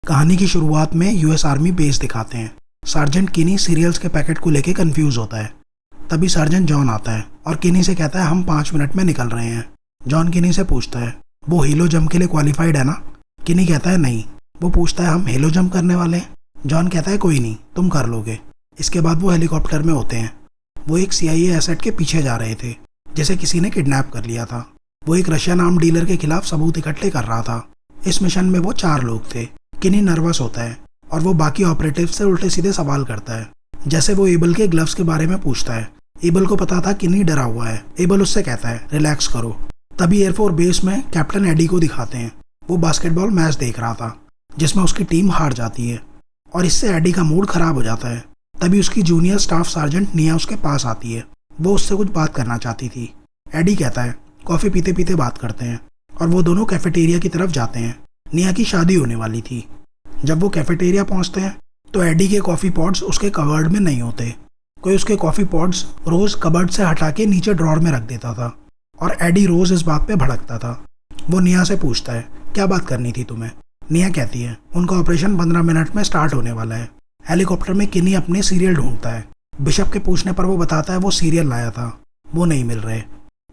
कहानी की शुरुआत में यूएस आर्मी बेस दिखाते हैं। सार्जेंट किनी सीरियल्स के पैकेट को लेके कंफ्यूज होता है। तभी सार्जेंट जॉन आता है और किनी से कहता है हम 5 मिनट में निकल रहे हैं। जॉन किनी से पूछता है वो हेलो जंप के लिए क्वालिफाइड है ना। किनी कहता है नहीं। वो पूछता है हम हेलो जंप करने वाले हैं। जॉन कहता है कोई नहीं, तुम कर लोगे। इसके बाद वो हेलीकॉप्टर में होते हैं। वो एक CIA एसेट के पीछे जा रहे थे जिसे किसी ने किडनैप कर लिया था। वो एक रशियन आर्म डीलर के खिलाफ सबूत इकट्ठे कर रहा था। इस मिशन में वो 4 लोग थे। किनी नर्वस होता है और वो बाकी ऑपरेटिव से उल्टे सीधे सवाल करता है। जैसे वो एबल के ग्लव्स के बारे में पूछता है। एबल को पता था किनी डरा हुआ है। एबल उससे कहता है रिलैक्स करो। तभी एयरफोर्स बेस में कैप्टन एडी को दिखाते हैं। वो बास्केटबॉल मैच देख रहा था जिसमें उसकी टीम हार जाती है और इससे एडी का मूड खराब हो जाता है। तभी उसकी जूनियर स्टाफ सार्जेंट निया उसके पास आती है। वो उससे कुछ बात करना चाहती थी। एडी कहता है कॉफ़ी पीते पीते बात करते हैं और वो दोनों कैफेटेरिया की तरफ जाते हैं। निया की शादी होने वाली थी। जब वो कैफेटेरिया पहुंचते हैं तो एडी के कॉफ़ी पॉट्स उसके कबर्ड में नहीं होते। कोई उसके कॉफ़ी पॉट्स रोज़ कबर्ड से हटा के नीचे ड्रॉर में रख देता था और एडी रोज़ इस बात पे भड़कता था। वो निया से पूछता है क्या बात करनी थी तुम्हें। निया कहती है उनका ऑपरेशन 15 मिनट में स्टार्ट होने वाला है। हेलीकॉप्टर में किनी अपने सीरियल ढूंढता है। बिशप के पूछने पर वो बताता है वो सीरियल लाया था, वो नहीं मिल रहे।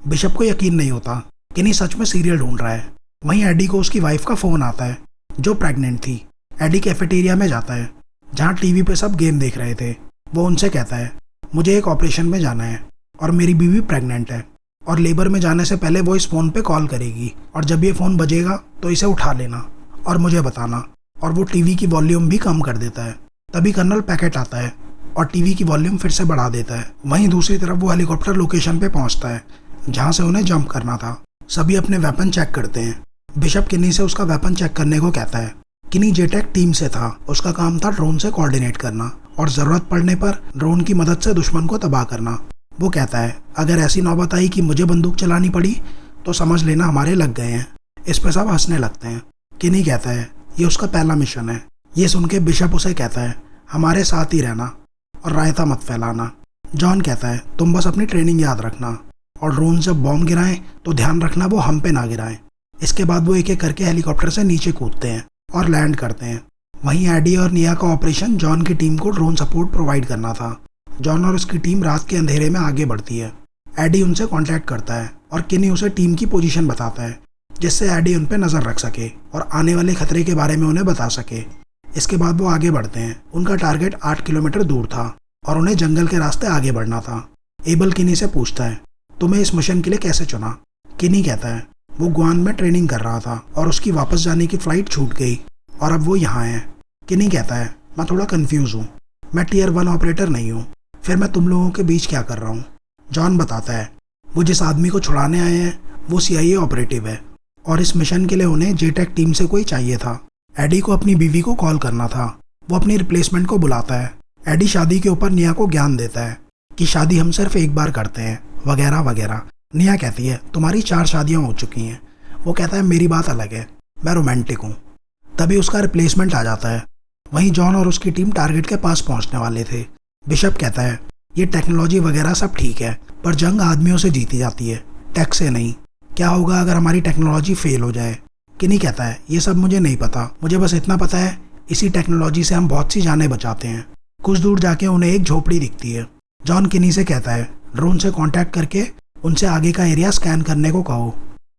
बिशप को यकीन नहीं होता किनी सच में सीरियल ढूंढ रहा है। वहीं एडी को उसकी वाइफ का फ़ोन आता है जो प्रेग्नेंट थी। एडी कैफेटेरिया में जाता है जहाँ टीवी पे सब गेम देख रहे थे। वो उनसे कहता है मुझे एक ऑपरेशन में जाना है और मेरी बीवी प्रेग्नेंट है और लेबर में जाने से पहले वो इस फ़ोन पे कॉल करेगी और जब ये फ़ोन बजेगा तो इसे उठा लेना और मुझे बताना। और वो टीवी की वॉल्यूम भी कम कर देता है। तभी कर्नल पैकेट आता है और टीवी की वॉल्यूम फिर से बढ़ा देता है। वहीं दूसरी तरफ वो हेलीकॉप्टर लोकेशन पे पहुंचता है जहां से उन्हें जंप करना था। सभी अपने वेपन चेक करते हैं। बिशप किनी से उसका वेपन चेक करने को कहता है। किनी जेटेक टीम से था। उसका काम था ड्रोन से कोऑर्डिनेट करना और ज़रूरत पड़ने पर ड्रोन की मदद से दुश्मन को तबाह करना। वो कहता है अगर ऐसी नौबत आई कि मुझे बंदूक चलानी पड़ी तो समझ लेना हमारे लग गए हैं। इस पर सब हंसने लगते हैं। किनी कहता है ये उसका पहला मिशन है। ये सुन के बिशप उसे कहता है हमारे साथ ही रहना और रायता मत फैलाना। जॉन कहता है तुम बस अपनी ट्रेनिंग याद रखना और ड्रोन जब बॉम्ब गिराएं तो ध्यान रखना वो हम पे ना गिराएं। इसके बाद वो एक एक करके हेलीकॉप्टर से नीचे कूदते हैं और लैंड करते हैं। वहीं एडी और निया का ऑपरेशन जॉन की टीम को ड्रोन सपोर्ट प्रोवाइड करना था। जॉन और उसकी टीम रात के अंधेरे में आगे बढ़ती है। एडी उनसे कांटेक्ट करता है और किनी उसे टीम की पोजीशन बताता है जिससे एडी उन पर नज़र रख सके और आने वाले खतरे के बारे में उन्हें बता सके। इसके बाद वो आगे बढ़ते हैं। उनका टारगेट 8 किलोमीटर दूर था और उन्हें जंगल के रास्ते आगे बढ़ना था। एबल किनी से पूछता है तुम्हें इस मिशन के लिए कैसे चुना। किनी कहता है वो गुआन में ट्रेनिंग कर रहा था और उसकी वापस जाने की फ़्लाइट छूट गई और अब वो यहाँ है। किनी कहता है मैं थोड़ा कंफ्यूज हूँ। मैं Tier 1 ऑपरेटर नहीं हूँ। फिर मैं तुम लोगों के बीच क्या कर रहा हूँ। जॉन बताता है वो जिस आदमी को छुड़ाने आए हैं वो CIA ऑपरेटिव है और इस मिशन के लिए उन्हें जेटेक टीम से कोई चाहिए था। एडी को अपनी बीवी को कॉल करना था। वो अपनी रिप्लेसमेंट को बुलाता है। एडी शादी के ऊपर निया को ज्ञान देता है कि शादी हम सिर्फ एक बार करते हैं वगैरह वगैरह। निया कहती है तुम्हारी 4 शादियां हो चुकी हैं। वो कहता है मेरी बात अलग है, मैं रोमांटिक हूँ। तभी उसका रिप्लेसमेंट आ जाता है। वहीं जॉन और उसकी टीम टारगेट के पास पहुँचने वाले थे। बिशप कहता है ये टेक्नोलॉजी वगैरह सब ठीक है पर जंग आदमियों से जीती जाती है, टेक से नहीं। क्या होगा अगर हमारी टेक्नोलॉजी फेल हो जाए। किनी कहता है ये सब मुझे नहीं पता, मुझे बस इतना पता है इसी टेक्नोलॉजी से हम बहुत सी जानें बचाते हैं। कुछ दूर जाके उन्हें एक झोपड़ी दिखती है। जॉन किनी से कहता है ड्रोन से कांटेक्ट करके उनसे आगे का एरिया स्कैन करने को कहो।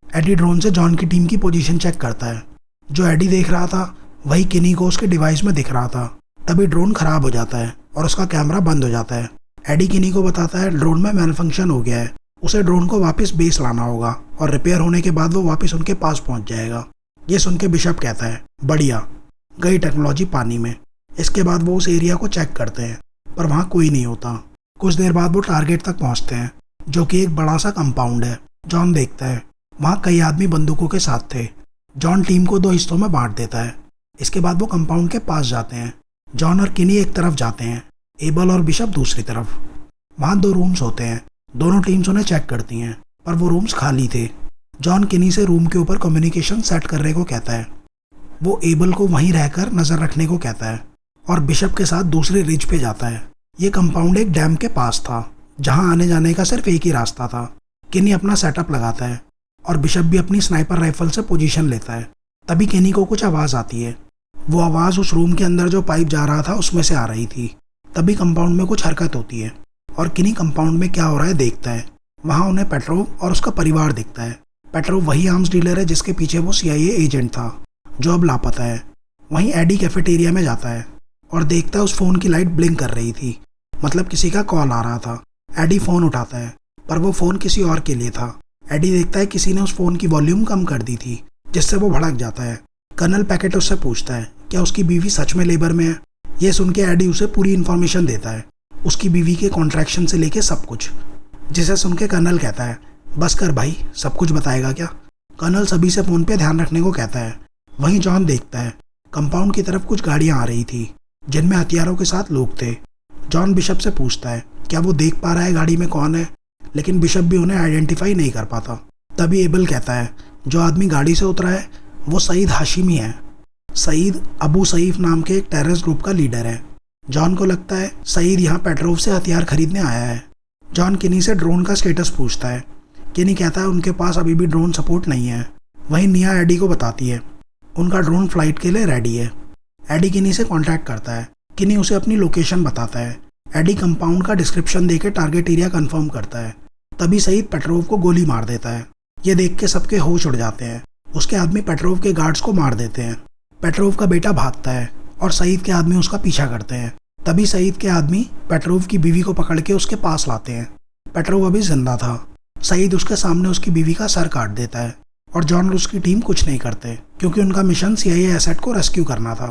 एडी ड्रोन से जॉन की टीम की पोजीशन चेक करता है। जो एडी देख रहा था वही किनी को उसके डिवाइस में दिख रहा था। तभी ड्रोन खराब हो जाता है और उसका कैमरा बंद हो जाता है। एडी किनी को बताता है ड्रोन में मैलफंक्शन हो गया है, उसे ड्रोन को वापस बेस लाना होगा और रिपेयर होने के बाद वो वापस उनके पास पहुंच जाएगा। ये सुन के बिशप कहता है बढ़िया, गई टेक्नोलॉजी पानी में। इसके बाद वो उस एरिया को चेक करते हैं पर वहाँ कोई नहीं होता। कुछ देर बाद वो टारगेट तक पहुँचते हैं जो कि एक बड़ा सा कंपाउंड है। जॉन देखता है वहाँ कई आदमी बंदूकों के साथ थे। जॉन टीम को 2 हिस्सों में बांट देता है। इसके बाद वो कंपाउंड के पास जाते हैं। जॉन और किनी एक तरफ जाते हैं, एबल और बिशप दूसरी तरफ। वहाँ 2 रूम्स होते हैं। दोनों टीम्स उन्हें चेक करती हैं पर वो रूम्स खाली थे। जॉन किनी से रूम के ऊपर कम्युनिकेशन सेट करने को कहता है। वो एबल को वहीं रहकर नज़र रखने को कहता है और बिशप के साथ दूसरे रिज पे जाता है। ये कंपाउंड एक डैम के पास था जहां आने जाने का सिर्फ एक ही रास्ता था। किनी अपना सेटअप लगाता है और बिशप भी अपनी स्नाइपर राइफल से पोजीशन लेता है। तभी केनी को कुछ आवाज़ आती है। वो आवाज़ उस रूम के अंदर जो पाइप जा रहा था उसमें से आ रही थी। तभी कंपाउंड में कुछ हरकत होती है और किनी कंपाउंड में क्या हो रहा है देखता है। वहाँ उन्हें पेट्रोव और उसका परिवार दिखता है। पेट्रोव वही आर्म्स डीलर है जिसके पीछे वो CIA एजेंट था जो अब लापता है। वहीं एडी कैफेटेरिया में जाता है और देखता है उस फ़ोन की लाइट ब्लिंक कर रही थी, मतलब किसी का कॉल आ रहा था। एडी फ़ोन उठाता है पर वो फ़ोन किसी और के लिए था। एडी देखता है किसी ने उस फ़ोन की वॉल्यूम कम कर दी थी, जिससे वो भड़क जाता है। कर्नल पैकेट उससे पूछता है क्या उसकी बीवी सच में लेबर में है। ये सुन के एडी उसे पूरी इन्फॉर्मेशन देता है, उसकी बीवी के कॉन्ट्रैक्शन से लेके सब कुछ, जिसे सुन के कर्नल कहता है बस कर भाई, सब कुछ बताएगा क्या। कर्नल सभी से फ़ोन पे ध्यान रखने को कहता है। वहीं जॉन देखता है कंपाउंड की तरफ कुछ गाड़ियाँ आ रही थी जिनमें हथियारों के साथ लोग थे। जॉन बिशप से पूछता है क्या वो देख पा रहा है गाड़ी में कौन है, लेकिन बिशप भी उन्हें आइडेंटिफाई नहीं कर पाता। तभी एबल कहता है जो आदमी गाड़ी से उतरा है वो सईद हाशिमी है। सईद अबू सईफ नाम के एक टेररिस्ट ग्रुप का लीडर है। जॉन को लगता है सईद यहाँ पेट्रोव से हथियार खरीदने आया है। जॉन किनी से ड्रोन का स्टेटस पूछता है। किनी कहता है उनके पास अभी भी ड्रोन सपोर्ट नहीं है। वहीं निया एडी को बताती है उनका ड्रोन फ्लाइट के लिए रेडी है। एडी किनी से कांटेक्ट करता है। किनी उसे अपनी लोकेशन बताता है। एडी कंपाउंड का डिस्क्रिप्शन देके टारगेट एरिया कंफर्म करता है। तभी सईद पेट्रोव को गोली मार देता है। ये देख के सबके होश उड़ जाते हैं। उसके आदमी पेट्रोव के गार्ड्स को मार देते हैं। पेट्रोव का बेटा भागता है और सईद के आदमी उसका पीछा करते हैं। तभी सईद के आदमी पेट्रोव की बीवी को पकड़ के उसके पास लाते हैं। पेट्रोव अभी जिंदा था। सईद उसके सामने उसकी बीवी का सर काट देता है और जॉन और उसकी टीम कुछ नहीं करते क्योंकि उनका मिशन CIA एसेट को रेस्क्यू करना था।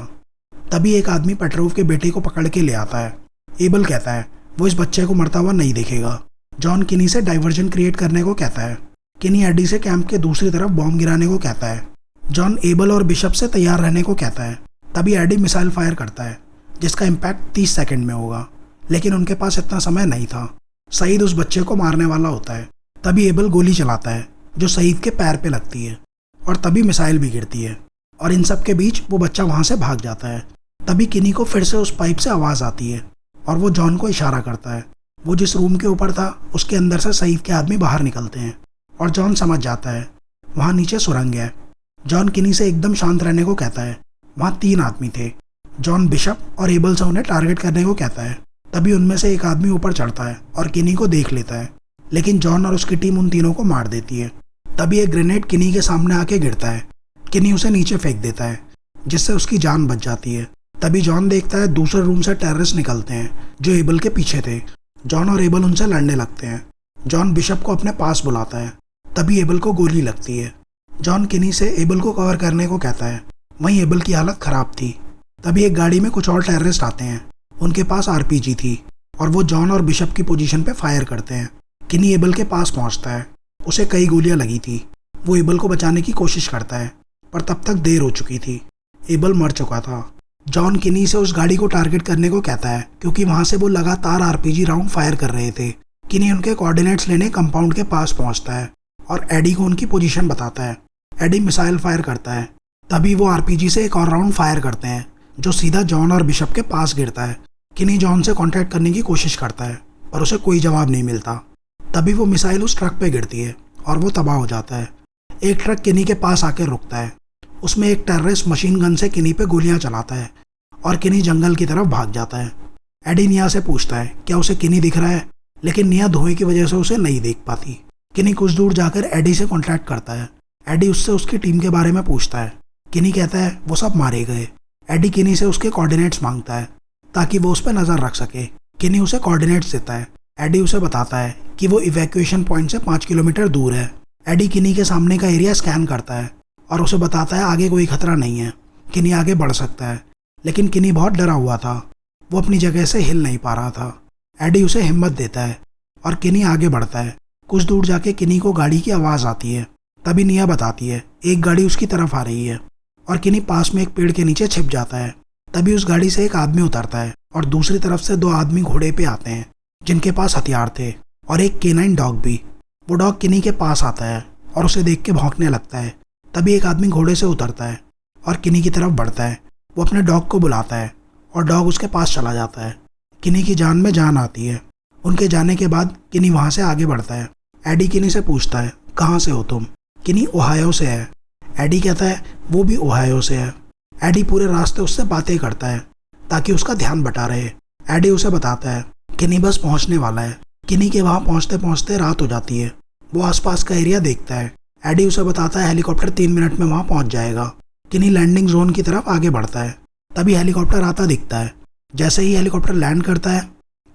तभी एक आदमी पेट्रोव के बेटे को पकड़ के ले आता है। एबल कहता है वो इस बच्चे को मरता हुआ नहीं देखेगा। जॉन किनी से डाइवर्जन क्रिएट करने को कहता है। किनी एडी से कैंप के दूसरी तरफ बॉम्ब गिराने को कहता है। जॉन एबल और बिशप से तैयार रहने को कहता है। तभी एडी मिसाइल फायर करता है जिसका इम्पैक्ट 30 सेकंड में होगा, लेकिन उनके पास इतना समय नहीं था। सईद उस बच्चे को मारने वाला होता है। तभी एबल गोली चलाता है जो सईद के पैर पे लगती है और तभी मिसाइल भी गिरती है और इन सब के बीच वो बच्चा वहाँ से भाग जाता है। तभी किनी को फिर से उस पाइप से आवाज़ आती है और वो जॉन को इशारा करता है। वो जिस रूम के ऊपर था उसके अंदर से सईद के आदमी बाहर निकलते हैं और जॉन समझ जाता है वहाँ नीचे सुरंग है। जॉन किनी से एकदम शांत रहने को कहता है। वहाँ 3 आदमी थे। जॉन बिशप और एबल से उन्हें टारगेट करने को कहता है। तभी उनमें से एक आदमी ऊपर चढ़ता है और किनी को देख लेता है, लेकिन जॉन और उसकी टीम उन तीनों को मार देती है। तभी एक ग्रेनेड किनी के सामने आके गिरता है। किनी उसे नीचे फेंक देता है जिससे उसकी जान बच जाती है। तभी जॉन देखता है दूसरे रूम से टेररिस्ट निकलते हैं जो एबल के पीछे थे। जॉन और एबल उनसे लड़ने लगते हैं। जॉन बिशप को अपने पास बुलाता है। तभी एबल को गोली लगती है। जॉन किनी से एबल को कवर करने को कहता है। वहीं एबल की हालत खराब थी। तभी एक गाड़ी में कुछ और टेररिस्ट आते हैं। उनके पास RPG थी और वो जॉन और बिशप की पोजीशन पे फायर करते हैं। किनी एबल के पास पहुंचता है। उसे कई गोलियां लगी थी। वो एबल को बचाने की कोशिश करता है पर तब तक देर हो चुकी थी। एबल मर चुका था। जॉन किनी से उस गाड़ी को टारगेट करने को कहता है क्योंकि वहां से वो लगातार RPG राउंड फायर कर रहे थे। किनी उनके कोऑर्डिनेट्स लेने कंपाउंड के पास पहुंचता है और एडी को उनकी पोजीशन बताता है। एडी मिसाइल फायर करता है। तभी वो RPG से एक और राउंड फायर करते हैं जो सीधा जॉन और बिशप के पास गिरता है। किनी जॉन से कांटेक्ट करने की कोशिश करता है पर उसे कोई जवाब नहीं मिलता। तभी वो मिसाइल उस ट्रक पे गिरती है और वो तबाह हो जाता है। एक ट्रक किनी के पास आकर रुकता है। उसमें एक टेररिस्ट मशीन गन से किनी पे गोलियां चलाता है और किनी जंगल की तरफ भाग जाता है। एडी निया से पूछता है क्या उसे किनी दिख रहा है, लेकिन निया धुएं की वजह से उसे नहीं देख पाती। किनी कुछ दूर जाकर एडी से कांटेक्ट करता है। एडी उससे उसकी टीम के बारे में पूछता है। किनी कहता है वो सब मारे गए। एडी किनी से उसके कोऑर्डिनेट्स मांगता है ताकि वो उस पर नज़र रख सके। किनी उसे कोऑर्डिनेट्स देता है। एडी उसे बताता है कि वो इवैक्यूएशन पॉइंट से 5 किलोमीटर दूर है। एडी किनी के सामने का एरिया स्कैन करता है और उसे बताता है आगे कोई खतरा नहीं है, किनी आगे बढ़ सकता है। लेकिन किनी बहुत डरा हुआ था। वो अपनी जगह से हिल नहीं पा रहा था। एडी उसे हिम्मत देता है और किनी आगे बढ़ता है। कुछ दूर जाके किनी को गाड़ी की आवाज़ आती है। तभी निया बताती है एक गाड़ी उसकी तरफ आ रही है और किनी पास में एक पेड़ के नीचे छिप जाता है। तभी उस गाड़ी से एक आदमी उतरता है और दूसरी तरफ से 2 आदमी घोड़े पे आते हैं जिनके पास हथियार थे और एक केनाइन डॉग भी। वो डॉग किनी के पास आता है और उसे देख के भौंकने लगता है। तभी एक आदमी घोड़े से उतरता है और किनी की तरफ बढ़ता है। वो अपने डॉग को बुलाता है और डॉग उसके पास चला जाता है। किनी की जान में जान आती है। उनके जाने के बाद किनी वहाँ से आगे बढ़ता है। एडी किनी से पूछता है कहाँ से हो तुम। किनी ओहायो से है। एडी कहता है वो भी ओहायो से है। एडी पूरे रास्ते उससे बातें करता है ताकि उसका ध्यान बटा रहे। एडी उसे बताता है किनी बस पहुंचने वाला है। किनी के वहां पहुंचते पहुंचते रात हो जाती है। वो आसपास का एरिया देखता है। एडी उसे बताता है हेलीकॉप्टर 3 मिनट में वहां पहुंच जाएगा। किनी लैंडिंग जोन की तरफ आगे बढ़ता है। तभी हेलीकॉप्टर आता दिखता है। जैसे ही हेलीकॉप्टर लैंड करता है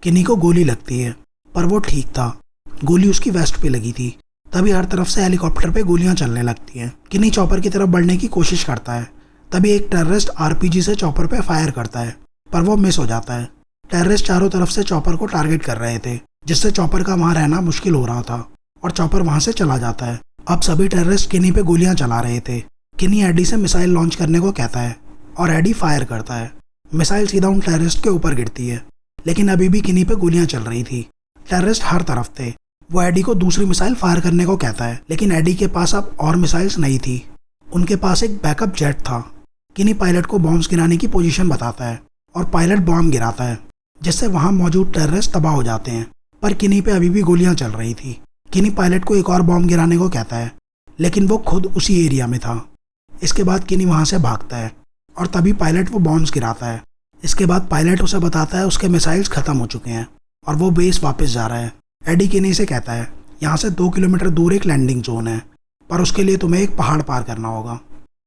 किनी को गोली लगती है, पर वो ठीक था। गोली उसकी वेस्ट पे लगी थी। तभी हर तरफ से हेलीकॉप्टर पे गोलियां चलने लगती हैं। किनी चॉपर की तरफ बढ़ने की कोशिश करता है। तभी एक टेररिस्ट आरपीजी से चॉपर पे फायर करता है, पर वो मिस हो जाता है। टेररिस्ट चारों तरफ से चॉपर को टारगेट कर रहे थे, जिससे चॉपर का वहां रहना मुश्किल हो रहा था और चॉपर वहां से चला जाता है। अब सभी टेररिस्ट किनी पे गोलियां चला रहे थे। किनी एडी से मिसाइल लॉन्च करने को कहता है और एडी फायर करता है। मिसाइल सीधा उन टेररिस्ट के ऊपर गिरती है, लेकिन अभी भी किनी पे गोलियां चल रही थी। टेररिस्ट हर तरफ थे। वो एडी को दूसरी मिसाइल फायर करने को कहता है, लेकिन एडी के पास अब और मिसाइल्स नहीं थी। उनके पास एक बैकअप जेट था। किनी पायलट को बॉम्ब्स गिराने की पोजीशन बताता है और पायलट बॉम्ब गिराता है, जिससे वहां मौजूद टेररिस्ट तबाह हो जाते हैं। पर किनी पे अभी भी गोलियां चल रही थी। किनी पायलट को एक और बॉम्ब गिराने को कहता है, लेकिन वो खुद उसी एरिया में था। इसके बाद किनी वहां से भागता है और तभी पायलट वो बॉम्ब्स गिराता है। इसके बाद पायलट उसे बताता है उसके मिसाइल्स खत्म हो चुके हैं और वो बेस वापस जा रहा है। एडी किनी से कहता है यहाँ से 2 किलोमीटर दूर एक लैंडिंग जोन है, पर उसके लिए तुम्हें एक पहाड़ पार करना होगा।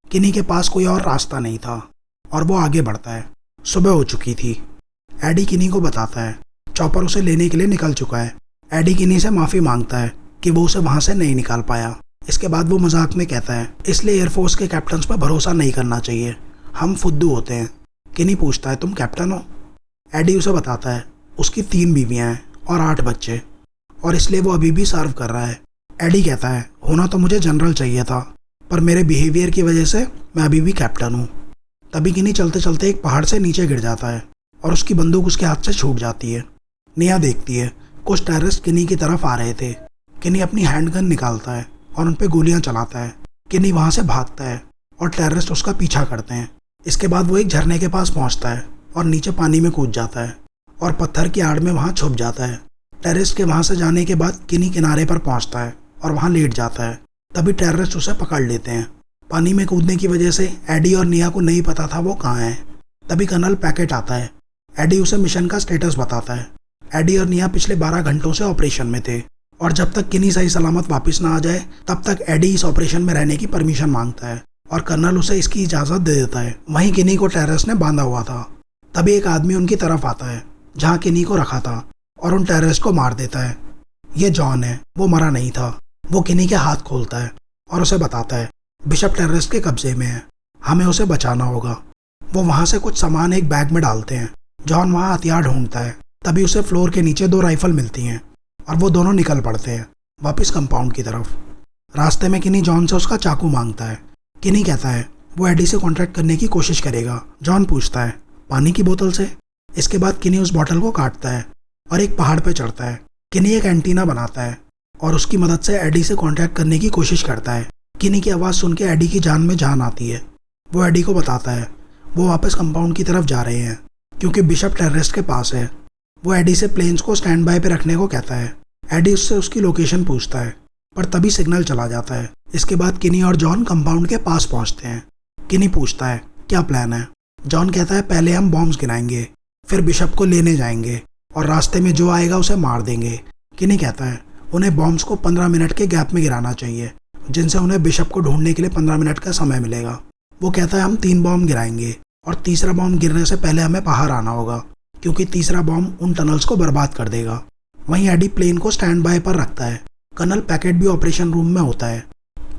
किनी के पास कोई और रास्ता नहीं था और वो आगे बढ़ता है। सुबह हो चुकी थी। एडी किनी को बताता है चॉपर उसे लेने के लिए निकल चुका है। एडी किनी से माफ़ी मांगता है कि वो उसे वहाँ से नहीं निकाल पाया। इसके बाद वो मजाक में कहता है इसलिए एयरफोर्स के कैप्टन्स पर भरोसा नहीं करना चाहिए, हम फुद्दू होते हैं। किनी पूछता है तुम कैप्टन हो? एडी उसे बताता है उसकी 3 बीवियाँ हैं और 8 बच्चे, और इसलिए वो अभी भी सर्व कर रहा है। एडी कहता है होना तो मुझे जनरल चाहिए था, पर मेरे बिहेवियर की वजह से मैं अभी भी कैप्टन हूँ। तभी किनी चलते चलते एक पहाड़ से नीचे गिर जाता है और उसकी बंदूक उसके हाथ से छूट जाती है। निया देखती है कुछ टेररिस्ट किनी की तरफ आ रहे थे। किनी अपनी हैंडगन निकालता है और उन पर गोलियां चलाता है। किनी वहां से भागता है और टेररिस्ट उसका पीछा करते हैं। इसके बाद वो एक झरने के पास पहुंचता है और नीचे पानी में कूद जाता है और पत्थर की आड़ में वहां छुप जाता है। टेररिस्ट के वहां से जाने के बाद किनी किनारे पर पहुंचता है और वहां लेट जाता है। तभी टेररिस्ट उसे पकड़ लेते हैं। पानी में कूदने की वजह से एडी और निया को नहीं पता था वो कहाँ है। तभी कर्नल पैकेट आता है। एडी उसे मिशन का स्टेटस बताता है। एडी और निया पिछले 12 घंटों से ऑपरेशन में थे और जब तक किनी सही सलामत वापस ना आ जाए तब तक एडी इस ऑपरेशन में रहने की परमिशन मांगता है और कर्नल उसे इसकी इजाज़त दे देता है। वहीं किनी को टेररिस्ट ने बांधा हुआ था। तभी एक आदमी उनकी तरफ आता है जहाँ किनी को रखा था और उन टेररिस्ट को मार देता है। ये जॉन है, वो मरा नहीं था। वो किनी के हाथ खोलता है और उसे बताता है बिशप टेररिस्ट के कब्जे में है, हमें उसे बचाना होगा। वो वहाँ से कुछ सामान एक बैग में डालते हैं। जॉन वहाँ हथियार ढूंढता है। तभी उसे फ्लोर के नीचे 2 राइफल मिलती हैं और वो दोनों निकल पड़ते हैं वापस कंपाउंड की तरफ। रास्ते में किनी जॉन से उसका चाकू मांगता है। किनी कहता है वो एडी से कॉन्टैक्ट करने की कोशिश करेगा। जॉन पूछता है पानी की बोतल से? इसके बाद किनी उस बोतल को काटता है और एक पहाड़ पर चढ़ता है। किनी एक एंटीना बनाता है और उसकी मदद से एडी से कॉन्टैक्ट करने की कोशिश करता है। किनी की आवाज़ सुन के एडी की जान में जान आती है। वो एडी को बताता है वो वापस कंपाउंड की तरफ जा रहे हैं क्योंकि बिशप टेररिस्ट के पास है। वो एडी से प्लेन्स को स्टैंड बाय पे रखने को कहता है। एडी उससे उसकी लोकेशन पूछता है, पर तभी सिग्नल चला जाता है। इसके बाद किनी और जॉन कंपाउंड के पास पहुंचते हैं। किनी पूछता है क्या प्लान है? जॉन कहता है पहले हम बॉम्ब्स गिराएंगे, फिर बिशप को लेने जाएंगे और रास्ते में जो आएगा उसे मार देंगे। किनी कहता है उन्हें बॉम्ब्स को 15 मिनट के गैप में गिराना चाहिए, जिनसे उन्हें बिशप को ढूंढने के लिए 15 मिनट का समय मिलेगा। वो कहता है हम 3 बॉम्ब गिराएंगे और तीसरा बॉम्ब गिरने से पहले हमें बाहर आना होगा क्योंकि तीसरा बॉम्ब उन टनल्स को बर्बाद कर देगा। वहीं एडी प्लेन को स्टैंड बाय पर रखता है। कर्नल पैकेट भी ऑपरेशन रूम में होता है।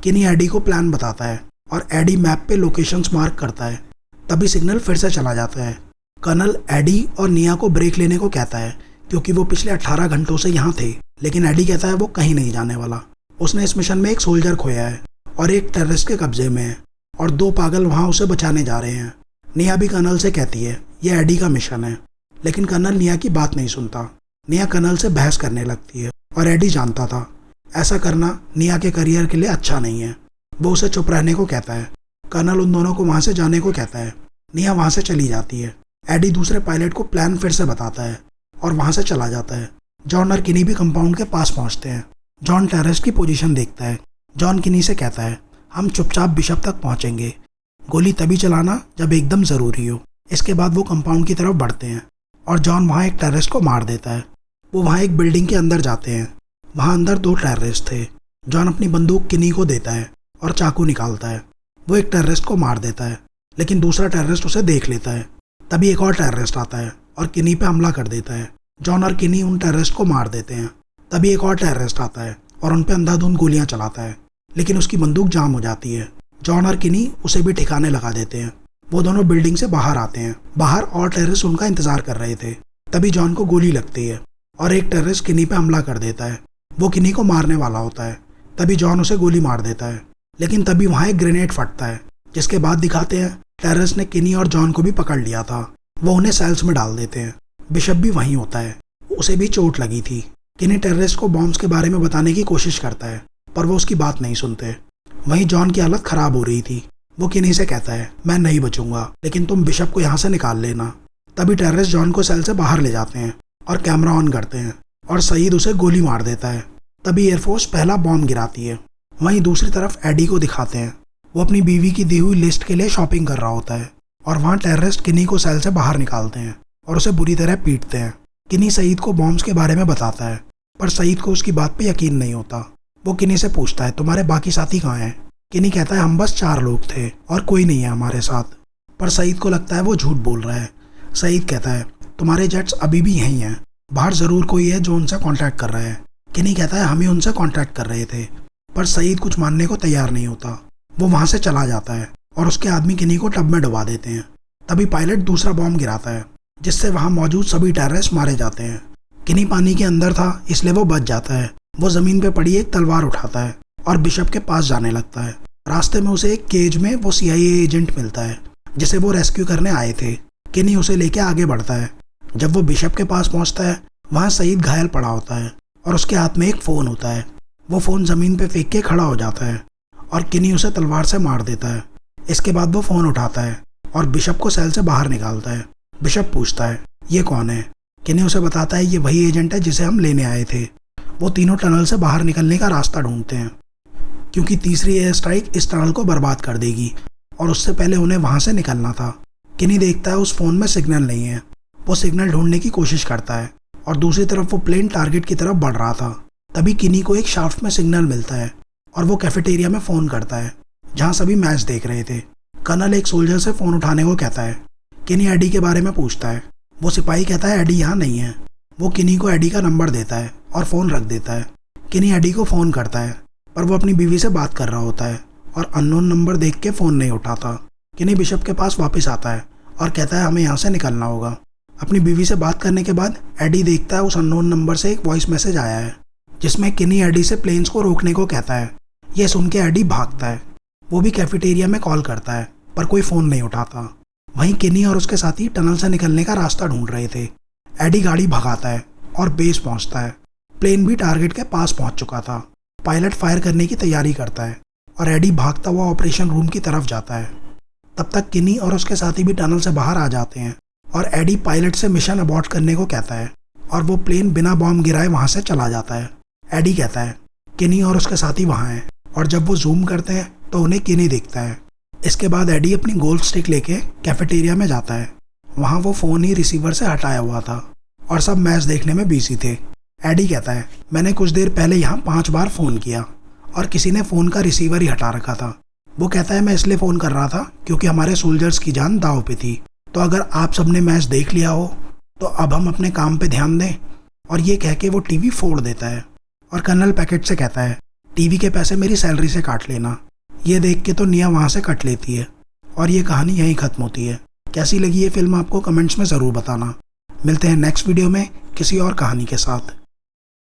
किनी एडी को प्लान बताता है और एडी मैप पे लोकेशंस मार्क करता है। तभी सिग्नल फिर से चला जाता है। कर्नल एडी और निया को ब्रेक लेने को कहता है क्योंकि वो पिछले 18 घंटों से यहाँ थे, लेकिन एडी कहता है वो कहीं नहीं जाने वाला। उसने इस मिशन में एक सोल्जर खोया है और एक टेररिस्ट के कब्जे में है और 2 पागल वहाँ उसे बचाने जा रहे हैं। निया भी कर्नल से कहती है ये एडी का मिशन है, लेकिन कर्नल निया की बात नहीं सुनता। निया कर्नल से बहस करने लगती है और एडी जानता था ऐसा करना निया के करियर के लिए अच्छा नहीं है। वो उसे चुप रहने को कहता है। कर्नल उन दोनों को वहाँ से जाने को कहता है। निया वहाँ से चली जाती है। एडी दूसरे पायलट को प्लान फिर से बताता है और वहाँ से चला जाता है। जॉन और किनी भी कंपाउंड के पास पहुँचते हैं। जॉन टेररिस्ट की पोजीशन देखता है। जॉन किनी से कहता है हम चुपचाप बिशप तक पहुँचेंगे। गोली तभी चलाना जब एकदम ज़रूरी हो। इसके बाद वो कंपाउंड की तरफ बढ़ते हैं और जॉन वहाँ एक टेररिस्ट को मार देता है। वो वहाँ एक बिल्डिंग के अंदर जाते हैं। वहाँ अंदर 2 टेररिस्ट थे। जॉन अपनी बंदूक किनी को देता है और चाकू निकालता है। वो एक टेररिस्ट को मार देता है, लेकिन दूसरा टेररिस्ट उसे देख लेता है। तभी एक और टेररिस्ट आता है और किनी पे हमला कर देता है। जॉन और किनी उन टेररिस्ट को मार देते हैं। तभी एक और टेररिस्ट आता है और उन पे अंधाधुंध गोलियां चलाता है, लेकिन उसकी बंदूक जाम हो जाती है। जॉन और किनी उसे भी ठिकाने लगा देते हैं। वो दोनों बिल्डिंग से बाहर आते हैं। बाहर और टेररिस्ट उनका इंतजार कर रहे थे। तभी जॉन को गोली लगती है और एक टेररिस्ट किनी पे हमला कर देता है। वो किनी को मारने वाला होता है। तभी जॉन उसे गोली मार देता है, लेकिन तभी वहाँ एक ग्रेनेड फटता है, जिसके बाद दिखाते हैं टेररिस्ट ने किनी और जॉन को भी पकड़ लिया था। वो उन्हें सेल्स में डाल देते हैं। बिशप भी वहीं होता है। उसे भी चोट लगी थी। किनी टेररिस्ट को बॉम्ब्स के बारे में बताने की कोशिश करता है, पर वो उसकी बात नहीं सुनते। वहीं जॉन की हालत खराब हो रही थी। वो किनी से कहता है, मैं नहीं बचूंगा, लेकिन तुम बिशप को यहाँ से निकाल लेना। तभी टेररिस्ट जॉन को सेल से बाहर ले जाते हैं और कैमरा ऑन करते हैं और सईद उसे गोली मार देता है। तभी एयरफोर्स पहला बॉम्ब गिराती है। वहीं दूसरी तरफ एडी को दिखाते हैं। वो अपनी बीवी की दी हुई लिस्ट के लिए शॉपिंग कर रहा होता है और वहाँ टेररिस्ट किनी को सेल से बाहर निकालते हैं और उसे बुरी तरह पीटते हैं। किनी सईद को बॉम्ब्स के बारे में बताता है, पर सईद को उसकी बात पे यकीन नहीं होता। वो किनी से पूछता है, तुम्हारे बाकी साथी कहाँ हैं? किनी कहता है, हम बस 4 लोग थे और कोई नहीं है हमारे साथ। पर सईद को लगता है वो झूठ बोल रहा है। सईद कहता है, तुम्हारे जेट्स अभी भी यहीं हैं, बाहर ज़रूर कोई है जो उनसे कांटेक्ट कर रहा है। किनी कहता है, हम ही उनसे कांटेक्ट कर रहे थे। पर सईद कुछ मानने को तैयार नहीं होता। वो वहाँ से चला जाता है और उसके आदमी किनी को टब में डुबा देते हैं। तभी पायलट दूसरा बॉम्ब गिराता है, जिससे वहाँ मौजूद सभी टेररिस्ट मारे जाते हैं। किनी पानी के अंदर था, इसलिए वो बच जाता है। वो ज़मीन पे पड़ी एक तलवार उठाता है और बिशप के पास जाने लगता है। रास्ते में उसे एक केज में वो CIA एजेंट मिलता है, जिसे वो रेस्क्यू करने आए थे। किनी उसे लेके आगे बढ़ता है। जब वो बिशप के पास पहुंचता है, वहाँ सईद घायल पड़ा होता है और उसके हाथ में एक फ़ोन होता है। वो फ़ोन ज़मीन पे फेंक के खड़ा हो जाता है और किनी उसे तलवार से मार देता है। इसके बाद वो फ़ोन उठाता है और बिशप को सेल से बाहर निकालता है। बिशप पूछता है, ये कौन है? किनी उसे बताता है, ये वही एजेंट है जिसे हम लेने आए थे। वो तीनों टनल से बाहर निकलने का रास्ता ढूंढते हैं, क्योंकि तीसरी एयर स्ट्राइक इस टनल को बर्बाद कर देगी और उससे पहले उन्हें वहाँ से निकलना था। किनी देखता है उस फ़ोन में सिग्नल नहीं है। वो सिग्नल ढूंढने की कोशिश करता है और दूसरी तरफ वो प्लेन टारगेट की तरफ बढ़ रहा था। तभी किनी को एक शाफ्ट में सिग्नल मिलता है और वो कैफेटेरिया में फ़ोन करता है, जहाँ सभी मैच देख रहे थे। कर्नल एक सोल्जर से फ़ोन उठाने को कहता है। किनी एडी के बारे में पूछता है। वो सिपाही कहता है, एडी यहाँ नहीं है। वो किनी को एडी का नंबर देता है और फ़ोन रख देता है। किनी एडी को फ़ोन करता है, पर वो अपनी बीवी से बात कर रहा होता है और अननोन नंबर देख के फ़ोन नहीं उठाता। किनी बिशप के पास वापस आता है और कहता है, हमें यहाँ से निकलना होगा। अपनी बीवी से बात करने के बाद एडी देखता है उस अननोन नंबर से एक वॉइस मैसेज आया है, जिसमें किनी एडी से प्लेन्स को रोकने को कहता है। यह सुन के एडी भागता है। वो भी कैफेटेरिया में कॉल करता है, पर कोई फ़ोन नहीं उठाता। वहीं किनी और उसके साथी टनल से निकलने का रास्ता ढूंढ रहे थे। एडी गाड़ी भगाता है और बेस पहुंचता है। प्लेन भी टारगेट के पास पहुंच चुका था। पायलट फायर करने की तैयारी करता है और एडी भागता हुआ ऑपरेशन रूम की तरफ जाता है। तब तक किनी और उसके साथी भी टनल से बाहर आ जाते हैं और एडी पायलट से मिशन अबॉर्ट करने को कहता है और वो प्लेन बिना बॉम्ब गिराए वहाँ से चला जाता है। एडी कहता है, किनी और उसके साथी वहाँ हैं, और जब वो जूम करते हैं तो उन्हें किनी दिखता है। इसके बाद एडी अपनी गोल्ड स्टिक लेके कैफेटेरिया में जाता है। वहाँ वो फ़ोन ही रिसीवर से हटाया हुआ था और सब मैच देखने में बिजी थे। एडी कहता है, मैंने कुछ देर पहले यहाँ 5 बार फ़ोन किया और किसी ने फ़ोन का रिसीवर ही हटा रखा था। वो कहता है, मैं इसलिए फ़ोन कर रहा था क्योंकि हमारे सोल्जर्स की जान दांव पे थी। तो अगर आप सबने मैच देख लिया हो तो अब हम अपने काम पे ध्यान दें। और ये कह के वो टीवी फोड़ देता है और कर्नल पैकेट से कहता है, टीवी के पैसे मेरी सैलरी से काट लेना। ये देख के तो निया वहाँ से कट लेती है और ये कहानी यहीं ख़त्म होती है। कैसी लगी ये फिल्म आपको कमेंट्स में ज़रूर बताना। मिलते हैं नेक्स्ट वीडियो में किसी और कहानी के साथ।